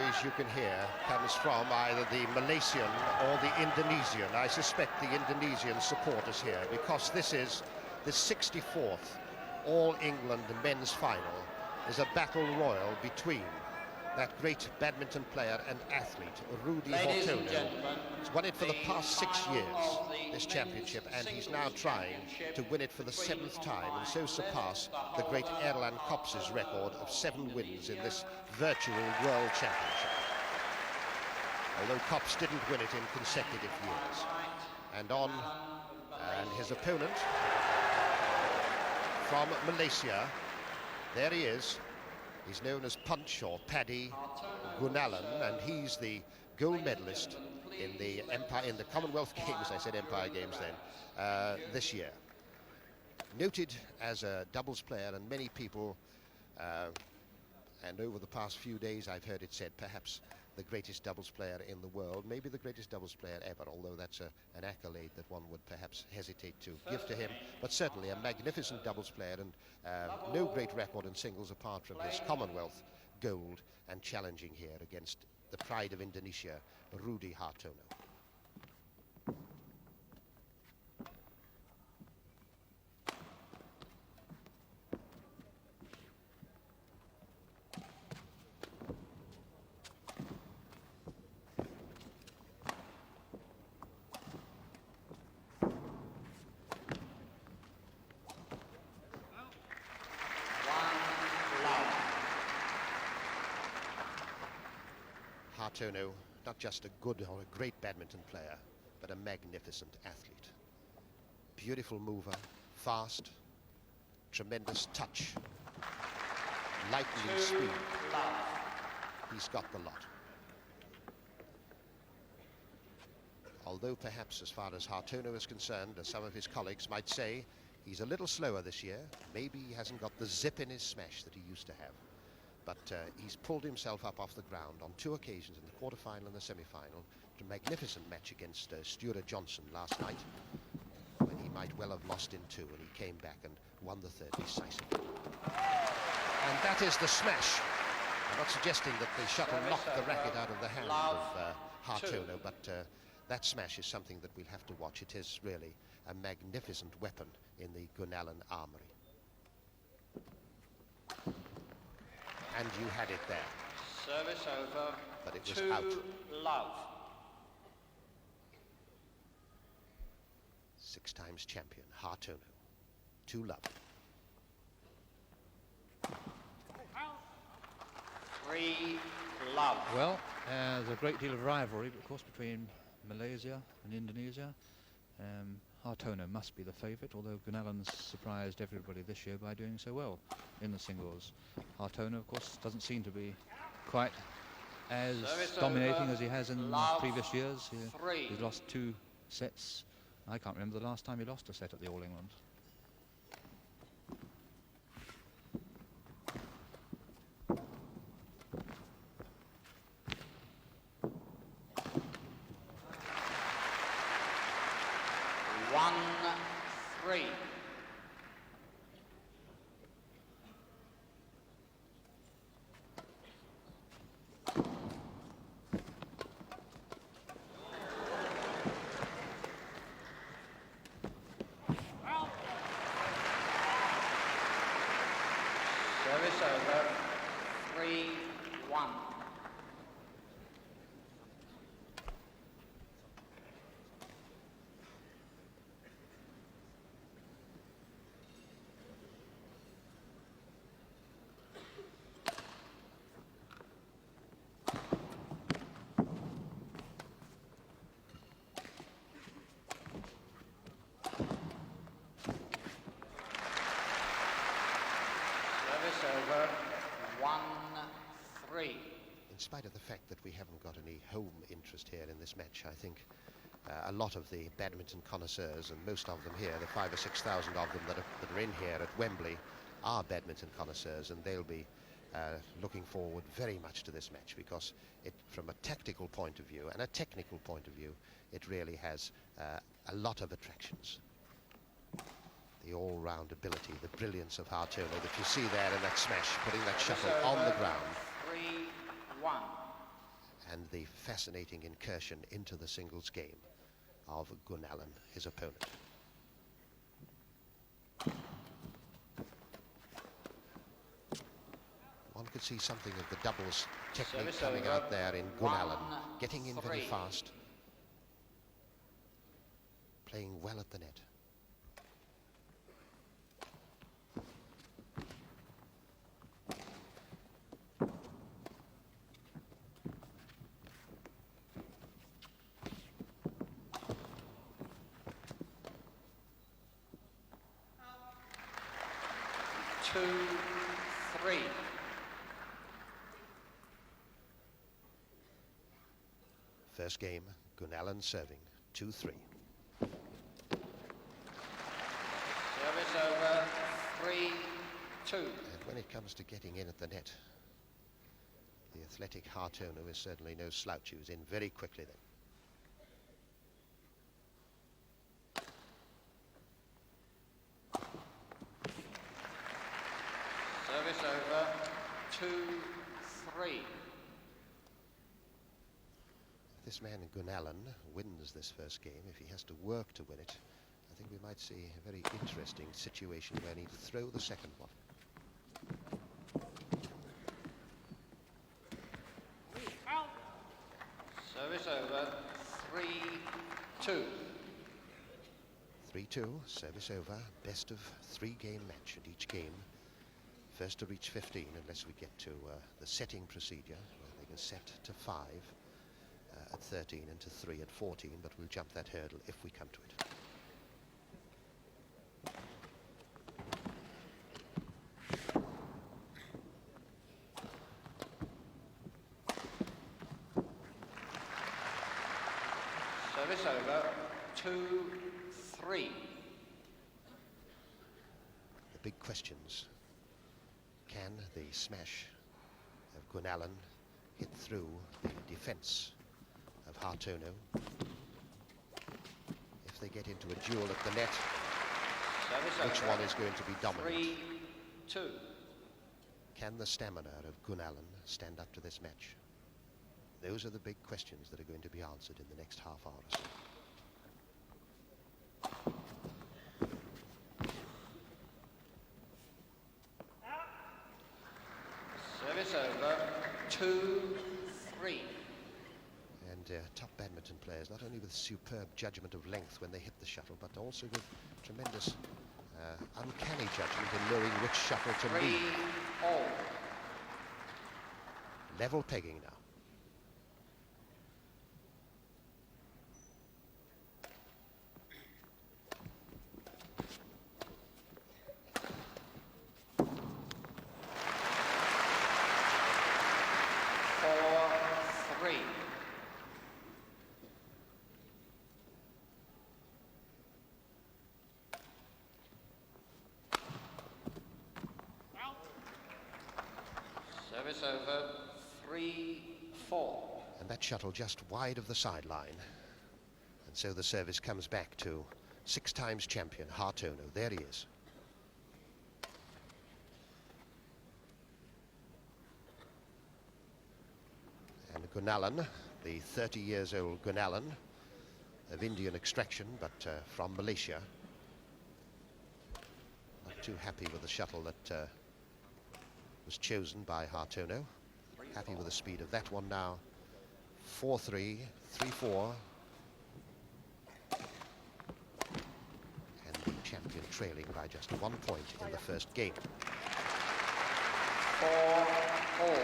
noise you can hear comes from either the Malaysian or the Indonesian. I suspect the Indonesian supporters here, because this is the 64th All-England men's final. Is a battle royal between that great badminton player and athlete, Rudy Hartono. He's won it for the past 6 years, this championship, and he's now trying to win it for the 7th time, and so surpass the great Erlan Kopps's record of 7 wins in this virtual world championship. Although Kopps didn't win it in consecutive years. And his opponent from Malaysia, there he is. He's known as Punch or Paddy Gunalan, and he's the gold medalist in the Commonwealth Games. I said Empire Games then, this year. Noted as a doubles player, and many people, and over the past few days I've heard it said perhaps the greatest doubles player in the world, maybe the greatest doubles player ever, although that's an accolade that one would perhaps hesitate to give to him, but certainly a magnificent doubles player, and no great record in singles apart from his Commonwealth gold, and challenging here against the pride of Indonesia, Rudy Hartono. Hartono, not just a good or a great badminton player, but a magnificent athlete. Beautiful mover, fast, tremendous touch, lightning speed. He's got the lot. Although perhaps as far as Hartono is concerned, as some of his colleagues might say, he's a little slower this year. Maybe he hasn't got the zip in his smash that he used to have. But he's pulled himself up off the ground on 2 occasions, in the quarter-final and the semi-final. A magnificent match against Stuart Johnson last night, when he might well have lost in 2, and he came back and won the 3rd decisively. And that is the smash. I'm not suggesting that the shuttle knocked the racket out of the hand of Hartono, but that smash is something that we'll have to watch. It is really a magnificent weapon in the Gunalan armory. And you had it there. Service over. But it was out. Love. 6 times champion, Hartono. 2-love. 3-love. Well, there's a great deal of rivalry, of course, between Malaysia and Indonesia. Hartono must be the favourite, although Gunalan's surprised everybody this year by doing so well in the singles. Hartono, of course, doesn't seem to be quite as dominating as he has in previous years. He's lost 2 sets. I can't remember the last time he lost a set at the All England. Service over. 3-1. Over 1-3. In spite of the fact that we haven't got any home interest here in this match, I think a lot of the badminton connoisseurs, and most of them here, the 5,000 or 6,000 of them that are in here at Wembley, are badminton connoisseurs, and they'll be looking forward very much to this match, because it, from a tactical point of view and a technical point of view, it really has a lot of attractions. The all-round ability, the brilliance of Hartono that you see there in that smash, putting that shuttle on the ground. 3-1. and the fascinating incursion into the singles game of Gunallan, his opponent. One could see something of the doubles technique Service coming over. out there in Gunallan, 1-3. getting in very fast, playing well at the net. Two, three. First game, Gunallan serving, 2-3. Service over, 3-2. And when it comes to getting in at the net, the athletic Hartono is certainly no slouch. He was in very quickly then. Service over, 2-3. This man Gunallan wins this first game. If he has to work to win it, I think we might see a very interesting situation where he needs to throw the second one. Service over, 3-2. 3-2, service over, best of 3-game match, and each game first to reach 15 unless we get to the setting procedure where they can set to 5 at 13 and to 3 at 14, but we'll jump that hurdle if we come to it. Service over, 2-3. The big questions. Can the smash of Gunallan hit through the defence of Hartono? If they get into a duel at the net, Service which over, one is going to be dominant? 3-2. Can the stamina of Gunallan stand up to this match? Those are the big questions that are going to be answered in the next half hour or so. Service over, 2-3. And top badminton players, not only with superb judgment of length when they hit the shuttle, but also with tremendous uncanny judgment in knowing which shuttle to 3 lead. all. Level pegging now. Service over, 3-4. And that shuttle just wide of the sideline. And so the service comes back to 6 times champion Hartono. There he is. And Gunallan, the 30 years old Gunallan of Indian extraction, but from Malaysia. Not too happy with the shuttle that was chosen by Hartono. Happy with the speed of that one now. 4-3, 3-4. And the champion trailing by just 1 point in the first game. 4 all.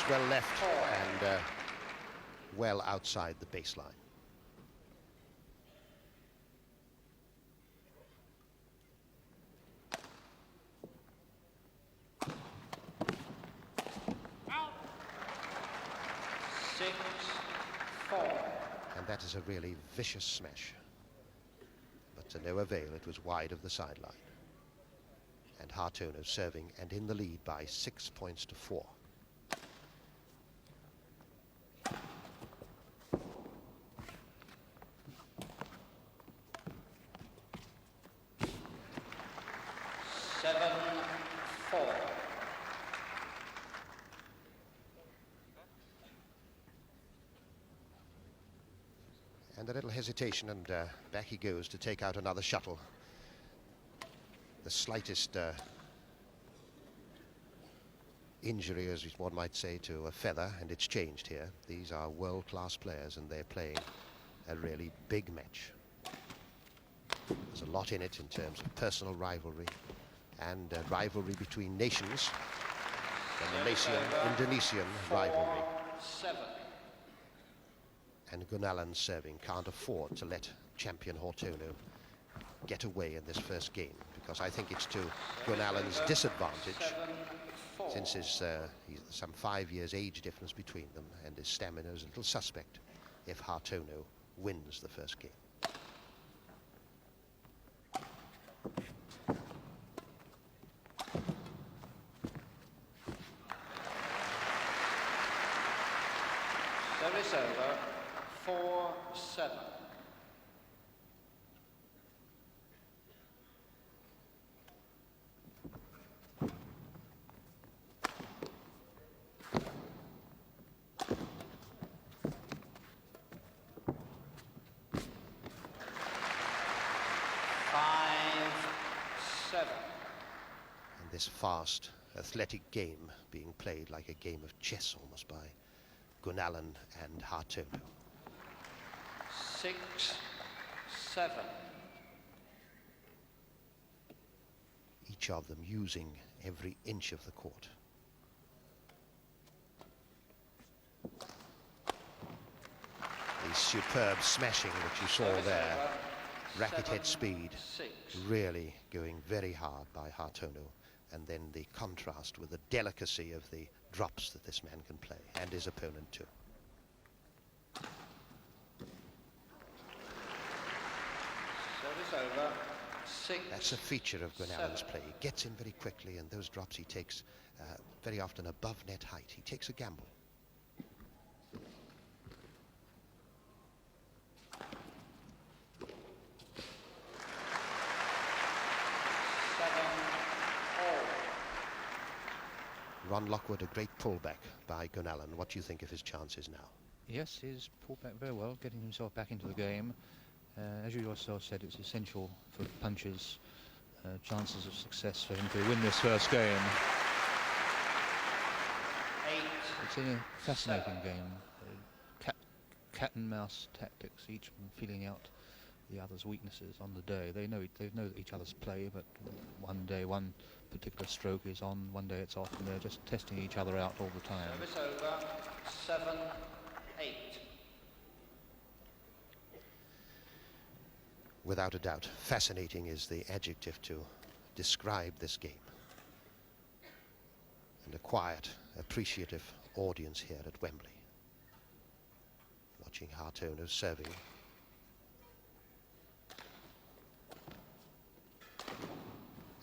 Well left and well outside the baseline. That is a really vicious smash. But to no avail, it was wide of the sideline. And Hartono serving and in the lead by 6 points to 4. Seven, 4. And a little hesitation, and back he goes to take out another shuttle. The slightest injury, as one might say, to a feather, and it's changed here. These are world-class players, and they're playing a really big match. There's a lot in it in terms of personal rivalry and rivalry between nations. The Malaysian-Indonesian rivalry. 7. And Gunalan serving can't afford to let champion Hartono get away in this first game, because I think it's to Gunalan's disadvantage, 7, 4. since he's some 5 years age difference between them, and his stamina is a little suspect if Hartono wins the first game. Service over. 4, 7. And this fast, athletic game being played like a game of chess almost by Gunalan and Hartono. 6, 7. Each of them using every inch of the court. The superb smashing that you saw there, racket head speed, 6. really going very hard by Hartono, and then the contrast with the delicacy of the drops that this man can play, and his opponent too. Service over. 6. That's a feature of Gunalan's play. He gets in very quickly, and those drops he takes very often above net height. He takes a gamble. Ron Lockwood, a great pullback by Gunalan. What do you think of his chances now? Yes, he's pulled back very well, getting himself back into the game. As you yourself said, it's essential for punches, chances of success for him to win this first game. 8. It's a fascinating game. Cat and mouse tactics, each feeling out the other's weaknesses on the day. They know each other's play, but one day one particular stroke is on, one day it's off, and they're just testing each other out all the time. Service over. 7, 8. Without a doubt, fascinating is the adjective to describe this game. And a quiet, appreciative audience here at Wembley, watching Hartono serving.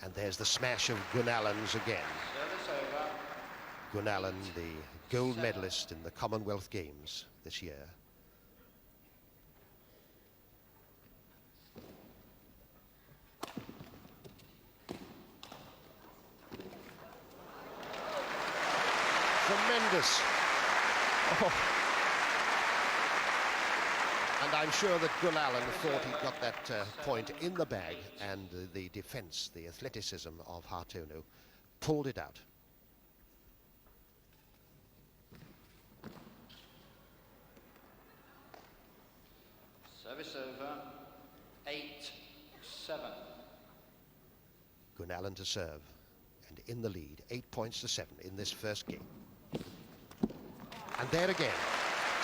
And there's the smash of Gunalan's again. Service over. Gunalan, the gold medalist in the Commonwealth Games this year. Tremendous. Oh. And I'm sure that Gunalan thought he got that point in the bag, and the defense, the athleticism of Hartono pulled it out. Service over. 8, 7. Gunalan to serve, and in the lead, 8 points to 7 in this first game. And there again,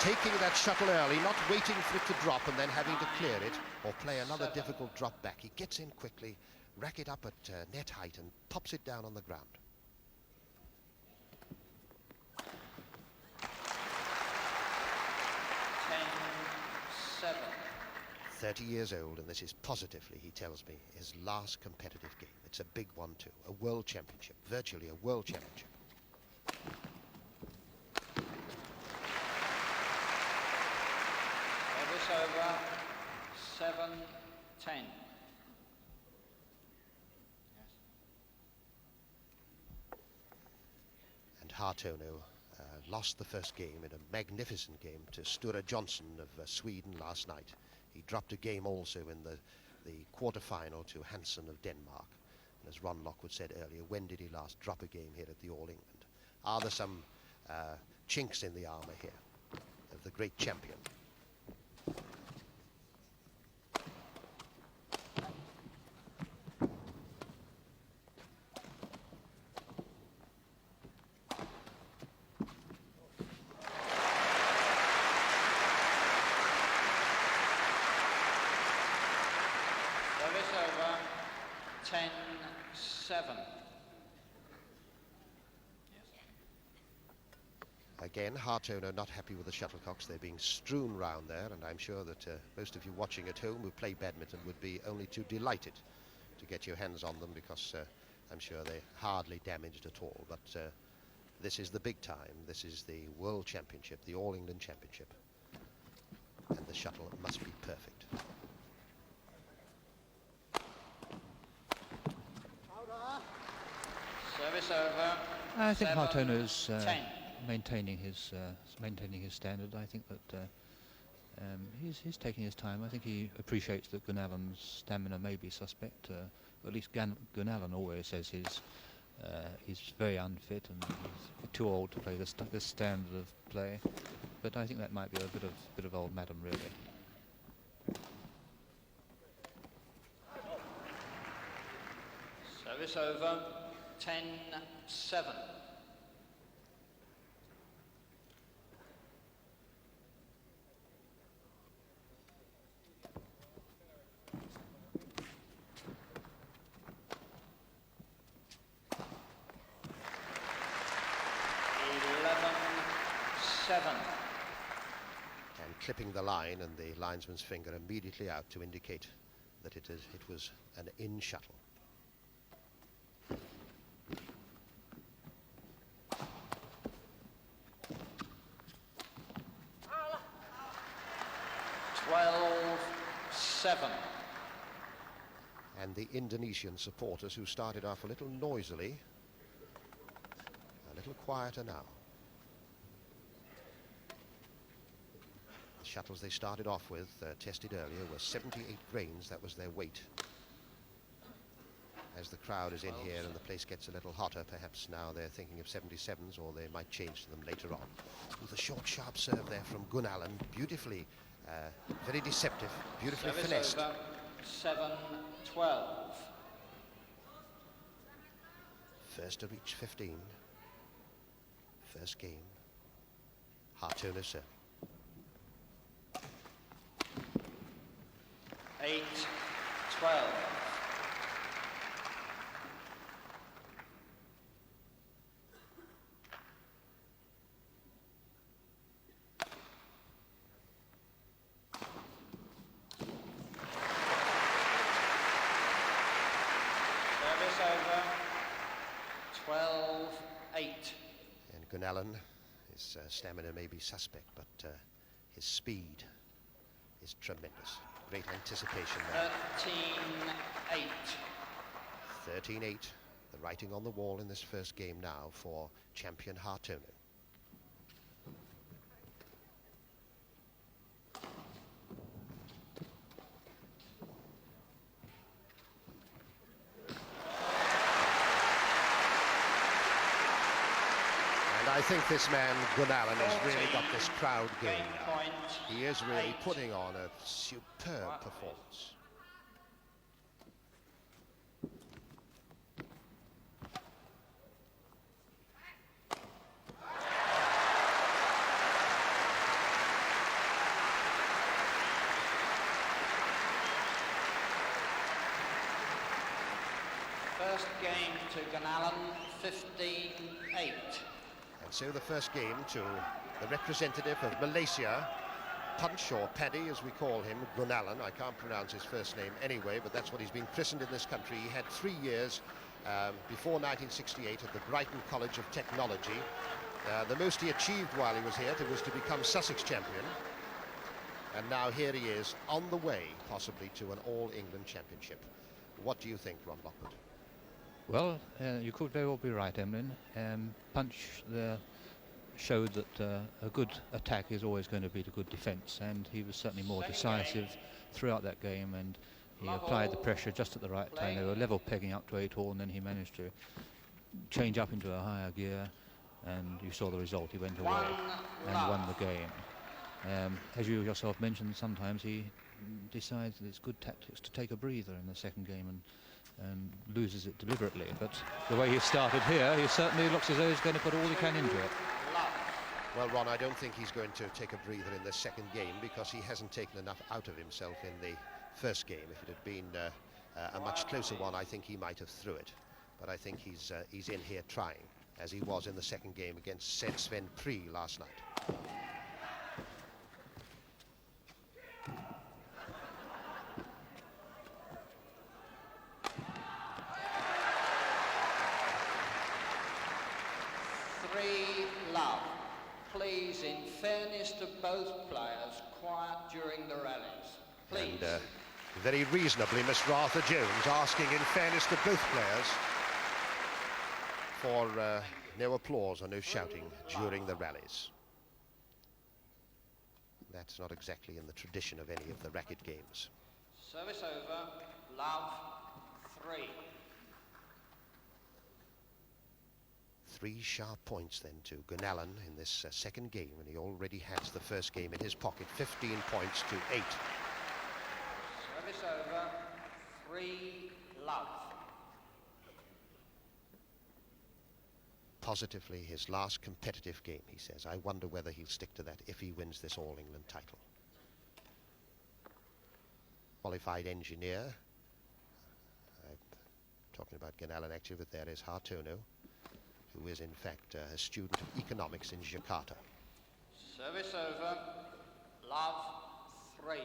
taking that shuttle early, not waiting for it to drop and then having to clear it or play another difficult drop back. He gets in quickly, racket up at net height, and pops it down on the ground. 30 years old, and this is positively, he tells me, his last competitive game. It's a big one too, a world championship, virtually a world championship. Service over, 7-10. And Hartono lost the first game in a magnificent game to Sture Johnson of Sweden last night. He dropped a game also in the quarter-final to Hansen of Denmark. And as Ron Lockwood said earlier, when did he last drop a game here at the All England? Are there some chinks in the armour here of the great champion? Service over, 10-7. Again, Hartono not happy with the shuttlecocks. They're being strewn round there, and I'm sure that most of you watching at home who play badminton would be only too delighted to get your hands on them, because I'm sure they're hardly damaged at all. But this is the big time. This is the World Championship, the All England Championship, and the shuttle must be perfect. Service over, I think Hartono's 10. maintaining his standard. I think that he's taking his time. I think he appreciaes that Gunallan's stamina may be suspect. At least Gunallan always says he's very unfit and he's too old to play this standard of play. But I think that might be a bit of old madam, really. Service over, 10-7. And clipping the line, and the linesman's finger immediately out to indicate that it was an in shuttle. And the Indonesian supporters, who started off a little noisily, a little quieter now. The shuttles they started off with, tested earlier, were 78 grains. That was their weight. As the crowd is in here and the place gets a little hotter, perhaps now they're thinking of 77s, or they might change to them later on. With a short, sharp serve there from Gunallan, beautifully, very deceptive, beautifully finessed. Over, 7-12. First to reach 15. First game. Hartono serving. 8-12. Service over, 12-8. And Gunallan, his stamina may be suspect, but his speed is tremendous. Great anticipation there. 13-8. 13-8. The writing on the wall in this first game now for champion Hartono. I think this man, Gunallan, has really got this crowd going now. He is really putting on a superb performance. First game to Gunallan, 15-8. And so the first game to the representative of Malaysia, Punch, or Paddy as we call him, Gunalan. I can't pronounce his first name anyway, but that's what he's been christened in this country. He had 3 years before 1968 at the Brighton College of Technology. The most he achieved while he was here was to become Sussex champion. And now here he is on the way, possibly, to an All-England Championship. What do you think, Ron Lockwood? Well, you could very well be right, Emlyn. Punch there showed that a good attack is always going to beat a good defence, and he was certainly more decisive throughout that game, and he applied the pressure just at the right time. They were level pegging up to 8-all, and then he managed to change up into a higher gear, and you saw the result. He went away and won the game. As you yourself mentioned, sometimes he decides that it's good tactics to take a breather in the second game and loses it deliberately. But the way he started here, he certainly looks as though he's going to put all he can into it. Well, Ron, I don't think he's going to take a breather in the second game, because he hasn't taken enough out of himself in the first game. If it had been a much closer one, I think he might have threw it. But I think he's in here trying, as he was in the second game against Sven Pri last night. Please, in fairness to both players, quiet during the rallies. Please. And very reasonably, Mr. Arthur Jones asking, in fairness to both players, for no applause or no shouting during the rallies. That's not exactly in the tradition of any of the racket games. Service over, love, 3. 3 sharp points then to Gunalan in this second game, and he already has the first game in his pocket. 15 points to 8. Service over, 3 love. Positively his last competitive game, he says. I wonder whether he'll stick to that if he wins this All-England title. Qualified engineer. I'm talking about Gunalan actually, but there is Hartono, who is in fact a student of economics in Jakarta. Service over, love, 3.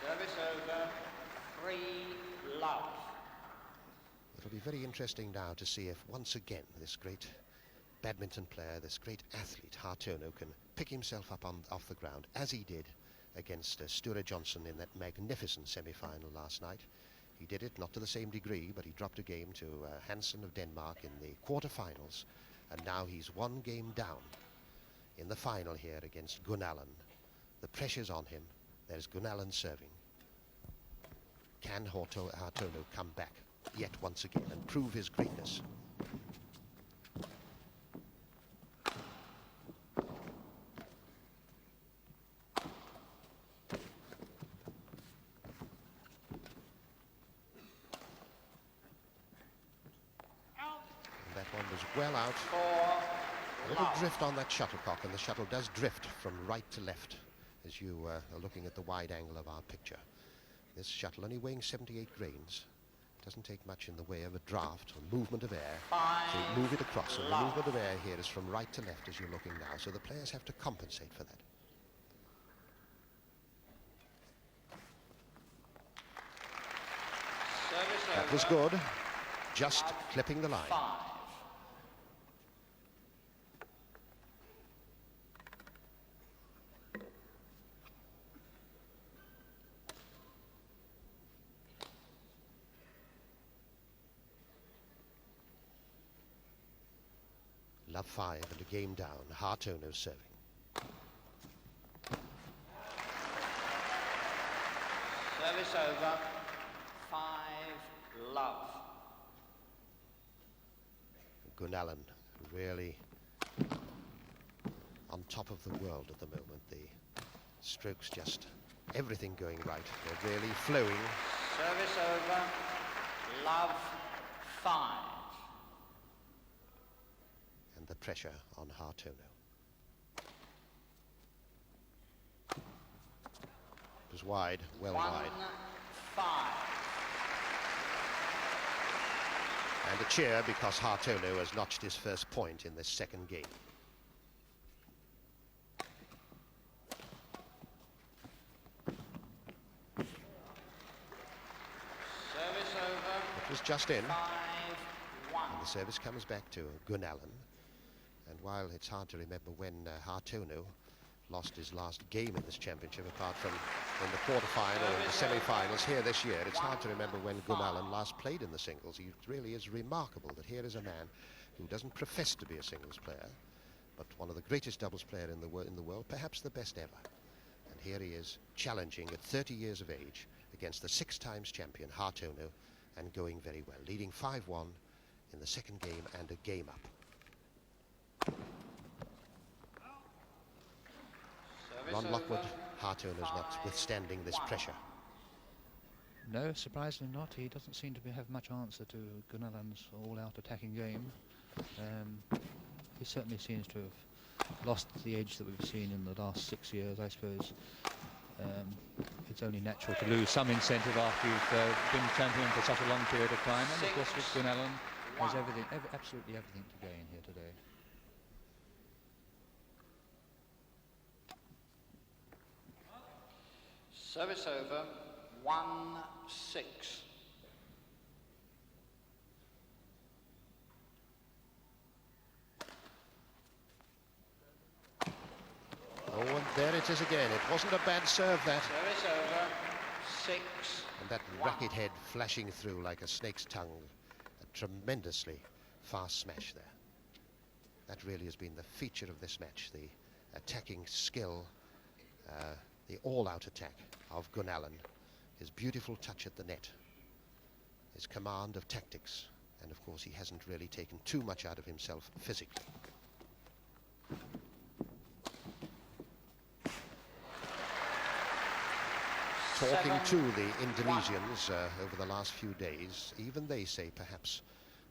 Service over, 3 love. It'll be very interesting now to see if once again this great badminton player, this great athlete Hartono, can pick himself up off the ground, as he did against Sture Johnson in that magnificent semi-final last night. He did it not to the same degree, but he dropped a game to Hansen of Denmark in the quarter-finals, and now he's 1 game down in the final here against Gunalan. The pressure's on him. There's Gunalan serving. Can Hartono come back yet once again and prove his greatness? And that one was well out. A little drift on that shuttlecock, and the shuttle does drift from right to left as you are looking at the wide angle of our picture. This shuttle only weighing 78 grains. Doesn't take much in the way of a draft or movement of air to move it across. And the movement of air here is from right to left as you're looking now, so the players have to compensate for that. That was good, just clipping the line. 5. Love 5 and a game down. Hartono serving. Service over, 5 love. Gunalan really on top of the world at the moment. The strokes, just everything going right. They're really flowing. Service over, love, 5. the pressure on Hartono. It was wide, well wide. 1-5. And a cheer because Hartono has notched his first point in this second game. Service over. It was just in. 5-1. And the service comes back to Gunallan. And while it's hard to remember when Hartono lost his last game in this championship, apart from in the quarter-final and the semi-finals here this year, it's hard to remember when Gunallan last played in the singles. It really is remarkable that here is a man who doesn't profess to be a singles player, but one of the greatest doubles player in the world, perhaps the best ever. And here he is challenging at 30 years of age against the 6 times champion Hartono, and going very well, leading 5-1 in the second game and a game up. Ron Lockwood, Hartono's not withstanding this pressure. No, surprisingly not. He doesn't seem to have much answer to Gunallan's all-out attacking game. He certainly seems to have lost the edge that we've seen in the last 6 years, I suppose. It's only natural to lose some incentive after you've been champion for such a long period of time. And of course, with Gunallan has absolutely everything to gain here today. Service over. 1-6. Oh, and there it is again. It wasn't a bad serve, that. Service over. 6. And that racket head flashing through like a snake's tongue. A tremendously fast smash there. That really has been the feature of this match. The attacking skill, the all-out attack of Gunallan. His beautiful touch at the net. His command of tactics. And of course he hasn't really taken too much out of himself physically. Talking to the Indonesians over the last few days, even they say perhaps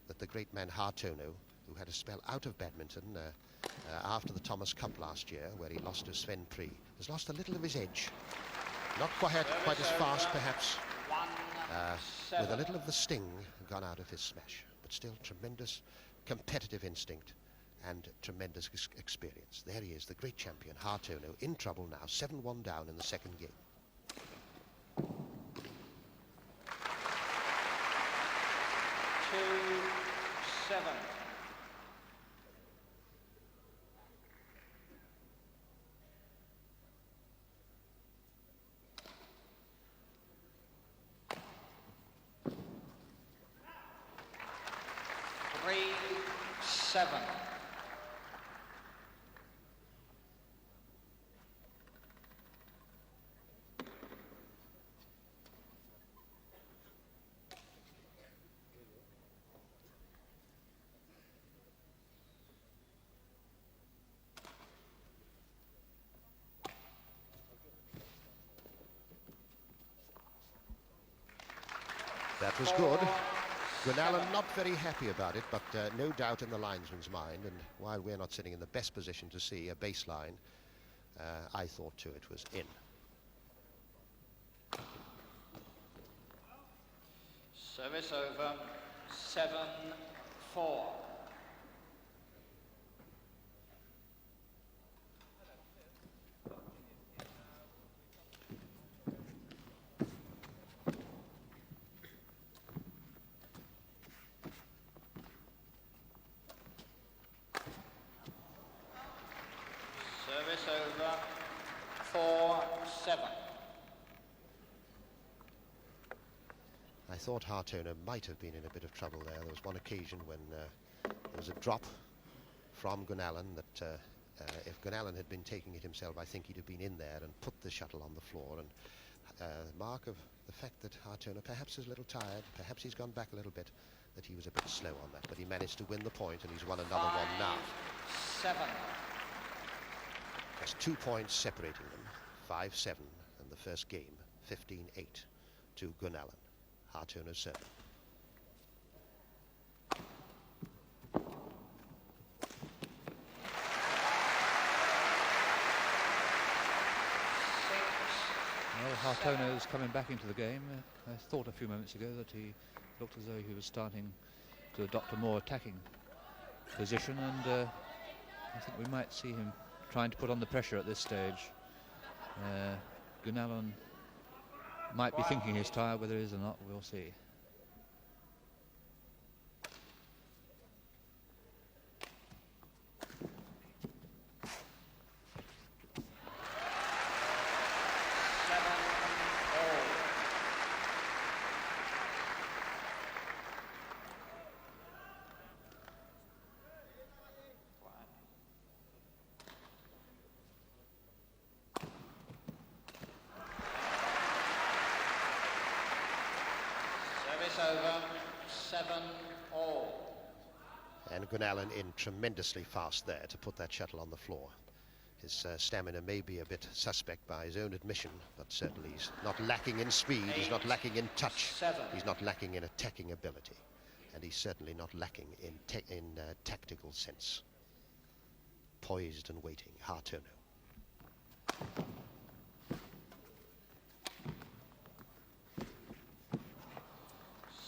that the great man Hartono, who had a spell out of badminton after the Thomas Cup last year, where he lost to Sven Pri, has lost a little of his edge. Not quite as fast, perhaps, with a little of the sting gone out of his smash, but still tremendous competitive instinct and tremendous experience. There he is, the great champion Hartono, in trouble now, 7-1 down in the second game. 2-7. Seven. That was good. Gunallan not very happy about it, but no doubt in the linesman's mind, and while we're not sitting in the best position to see a baseline, I thought too it was in. Service over. 7-4. Service over. 4-7. I thought Hartono might have been in a bit of trouble there. There was one occasion when there was a drop from Gunallan that if Gunallan had been taking it himself, I think he'd have been in there and put the shuttle on the floor. And mark of the fact that Hartono perhaps is a little tired, perhaps he's gone back a little bit, that he was a bit slow on that. But he managed to win the point, and he's won another one now. 5-7. Just 2 points separating them, 5-7 in the first game, 15-8 to Gunallan. Hartono serving. Hartono's coming back into the game. I thought a few moments ago that he looked as though he was starting to adopt a more attacking position, and I think we might see him trying to put on the pressure at this stage. Gunallan might be thinking he's tired, whether he is or not, we'll see. Over, 7-all. And Gunallan in tremendously fast there to put that shuttle on the floor. His stamina may be a bit suspect by his own admission, but certainly he's not lacking in speed, he's not lacking in touch, he's not lacking in attacking ability, and he's certainly not lacking in tactical sense. Poised and waiting, Hartono.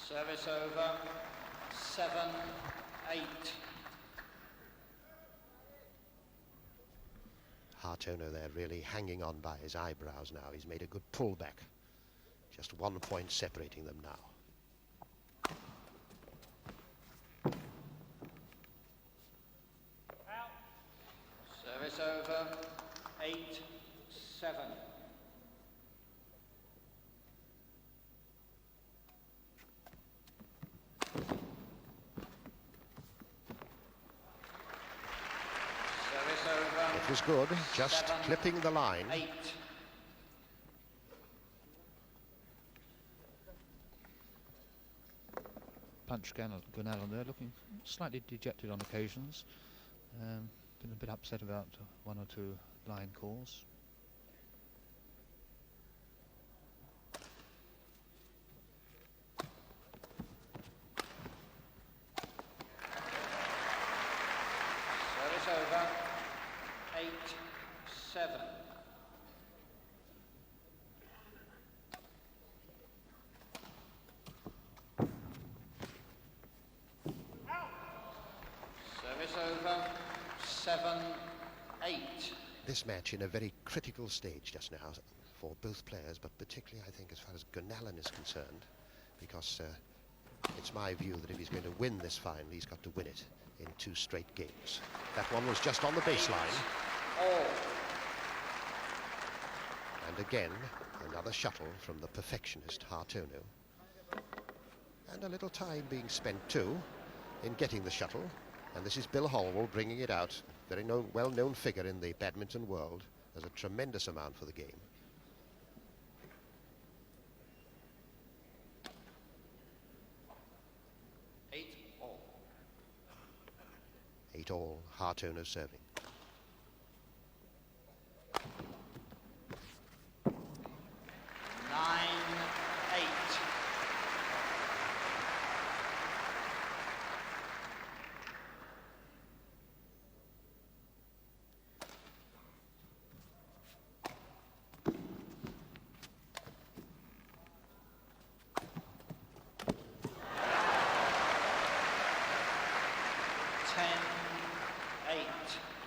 Service over, 7-8. Hartono there really hanging on by his eyebrows now. He's made a good pullback. Just 1 point separating them now. Service over, 8-7. It was good, just clipping the line. 8. Punch Gunallan there, looking slightly dejected on occasions. Been a bit upset about 1 or 2 line calls. Service over, 8-7. Service over, 7-8. This match in a very critical stage just now for both players, but particularly I think as far as Gunallan is concerned, because it's my view that if he's going to win this final, he's got to win it in 2 straight games. That one was just on the baseline. And again, another shuttle from the perfectionist Hartono. And a little time being spent too in getting the shuttle. And this is Bill Holwell bringing it out. Very well-known figure in the badminton world. There's a tremendous amount for the game. Eight all, Hartono serving.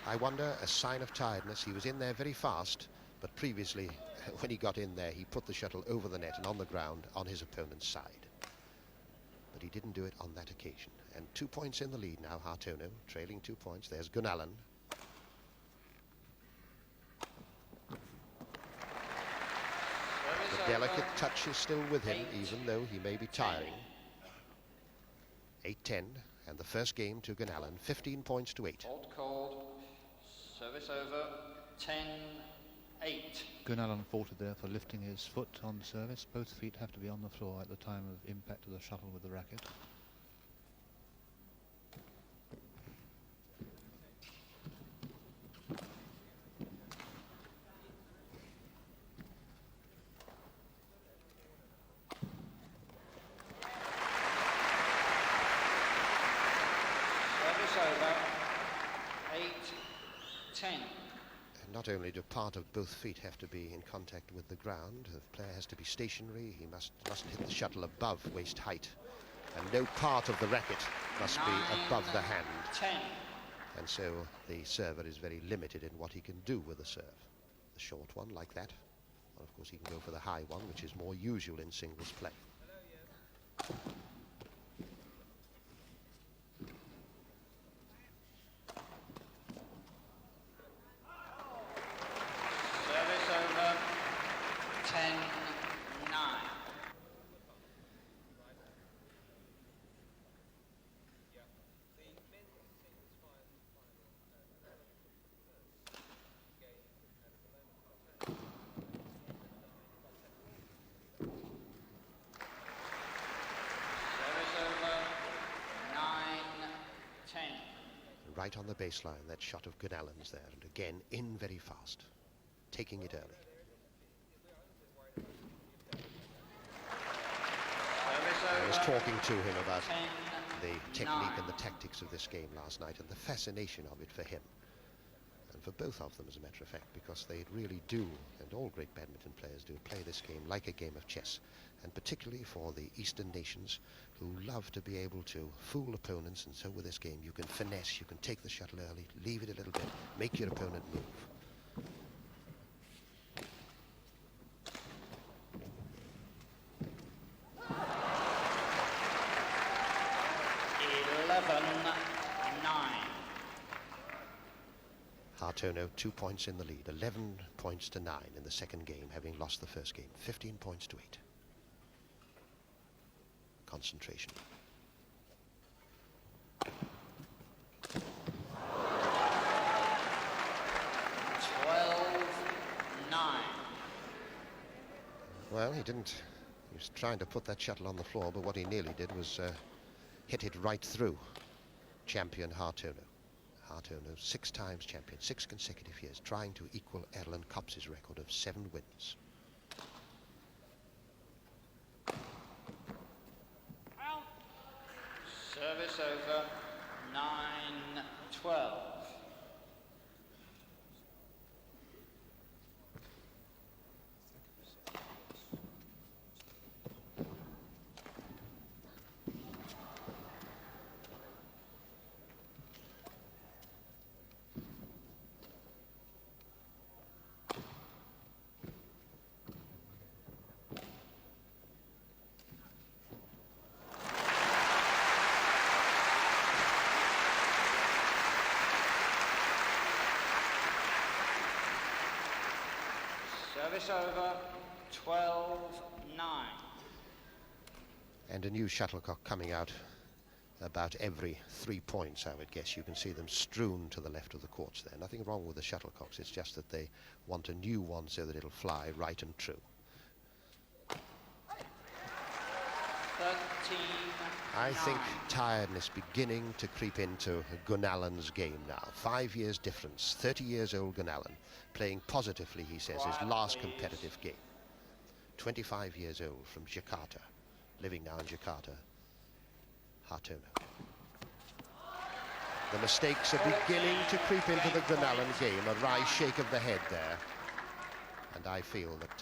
I wonder, a sign of tiredness. He was in there very fast, but previously, when he got in there, he put the shuttle over the net and on the ground on his opponent's side. But he didn't do it on that occasion. And 2 points in the lead now, Hartono, trailing 2 points. There's Gunallan. The delicate touch is still with him, even though he may be tiring. 8-10, and the first game to Gunallan, 15 points to 8. Hold cold. Service over, 10-8. Gunallan faulted there for lifting his foot on service. Both feet have to be on the floor at the time of impact of the shuttle with the racket. not only do part of both feet have to be in contact with the ground, the player has to be stationary, he mustn't hit the shuttle above waist height, and no part of the racket must be above the hand. 10. And so the server is very limited in what he can do with the serve. The short one like that, and of course he can go for the high one, which is more usual in singles play. Service over. 10-9. Right on the baseline, that shot of Gunallen's there, and again in very fast, taking it early. I was talking to him about the technique and the tactics of this game last night, and the fascination of it for him, and for both of them as a matter of fact, because they really do, and all great badminton players do, play this game like a game of chess, and particularly for the Eastern nations who love to be able to fool opponents. And so with this game you can finesse, you can take the shuttle early, leave it a little bit, make your opponent move. 11-9. Hartono 2 points in the lead, 11 points to 9 in the second game, having lost the first game, 15 points to 8. Concentration. Well, he didn't. He was trying to put that shuttle on the floor, but what he nearly did was hit it right through champion Hartono. Hartono, 6 times champion, 6 consecutive years, trying to equal Erlen Kopp's record of 7 wins. Service over. 9-12. Service over. 12-9. And a new shuttlecock coming out about every 3 points, I would guess. You can see them strewn to the left of the courts there. Nothing wrong with the shuttlecocks, it's just that they want a new one so that it'll fly right and true. 13. I think tiredness beginning to creep into Gunallen's game now. 5 years difference, 30 years old Gunallen, playing positively, he says, his last competitive game. 25 years old from Jakarta, living now in Jakarta, Hartono. The mistakes are beginning to creep into the Gunallen game, a wry shake of the head there. And I feel that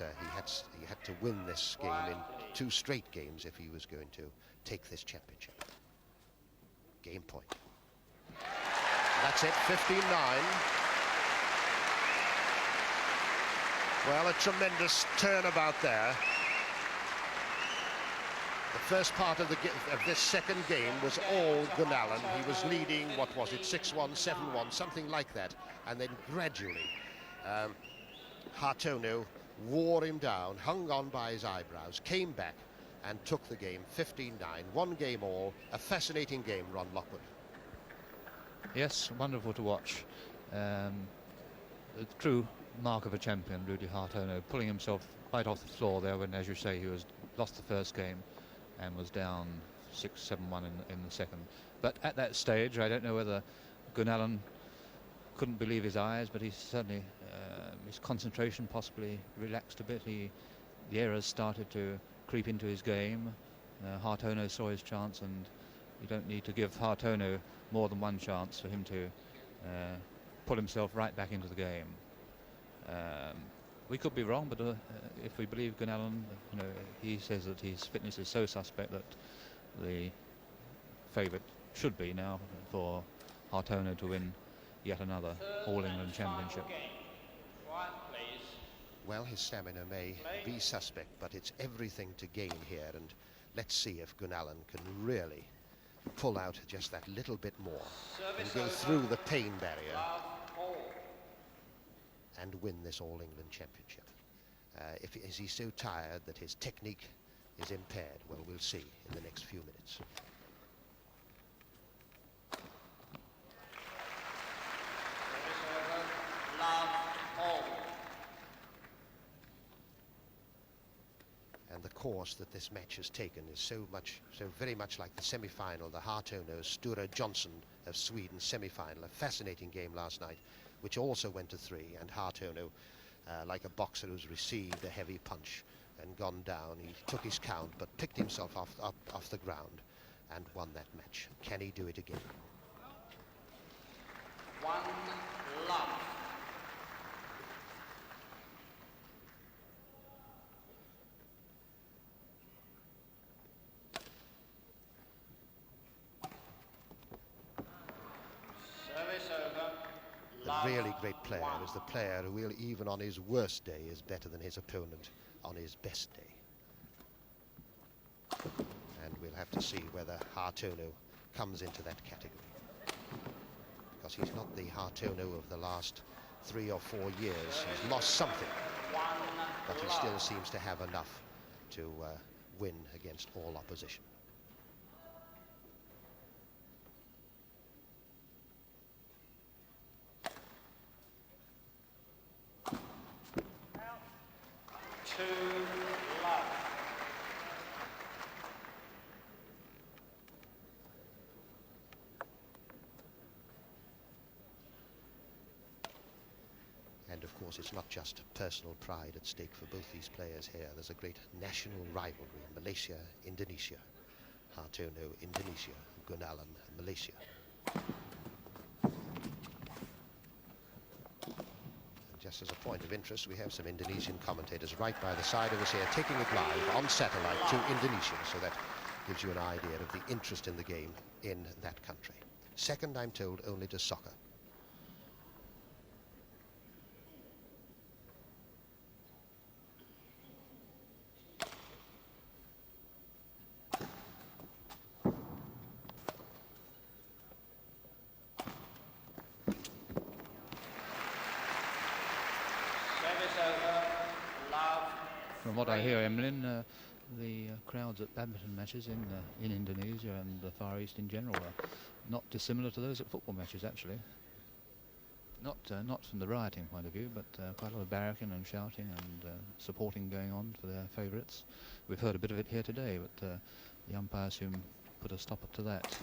he had to win this game in 2 straight games if he was going to take this championship. Game point. That's it, 15-9. Well, a tremendous turnabout there. The first part of this second game was all Gunallen. He was leading, what was it, 6-1, 7-1, something like that. And then gradually, Hartono wore him down, hung on by his eyebrows, came back and took the game 15-9. 1 game all. A fascinating game, Ron Lockwood. Yes, wonderful to watch. The true mark of a champion, Rudy Hartono, pulling himself right off the floor there when, as you say, he was lost the first game and was down 6-7-1 in the second. But at that stage, I don't know whether Gunallen couldn't believe his eyes, but he certainly, his concentration possibly relaxed a bit. The errors started to creep into his game. Hartono saw his chance, and you don't need to give Hartono more than one chance for him to pull himself right back into the game. We could be wrong, but if we believe Gunallan, he says that his fitness is so suspect that the favourite should be now for Hartono to win yet another All-England Championship. Quiet, please. Well, his stamina may be suspect, but it's everything to gain here, and let's see if Gunallan can really pull out just that little bit more and go through the pain barrier and win this All-England Championship. Is he so tired that his technique is impaired? Well, we'll see in the next few minutes. And the course that this match has taken is so very much like the semi-final, the Hartono Sture Johnson of Sweden semi-final. A fascinating game last night, which also went to 3, and Hartono, like a boxer who's received a heavy punch and gone down, he took his count but picked himself off the ground and won that match. Can he do it again? 1 love. Service over. A really great player is the player who will, even on his worst day, is better than his opponent on his best day. And we'll have to see whether Hartono comes into that category, because he's not the Hartono of the last 3 or 4 years. He's lost something, but he still seems to have enough to win against all opposition. And of course, it's not just personal pride at stake for both these players here. There's a great national rivalry. Malaysia, Indonesia. Hartono, Indonesia. Gunallan, Malaysia. And just as a point of interest, we have some Indonesian commentators right by the side of us here, taking it live on satellite to Indonesia. So that gives you an idea of the interest in the game in that country. Second, I'm told, only to soccer. From what I hear, Emlyn, the crowds at badminton matches in Indonesia and the Far East in general are not dissimilar to those at football matches, actually. Not from the rioting point of view, but quite a lot of barracking and shouting and supporting going on for their favourites. We've heard a bit of it here today, but the umpires soon put a stop to that.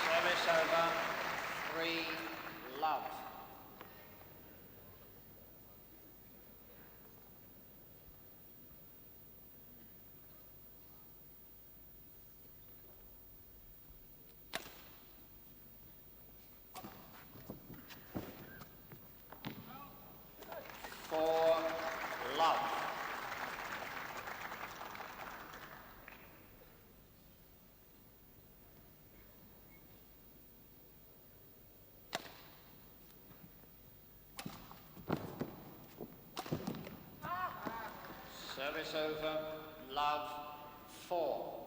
Service over. 3 love. Love. Service over. Love 4.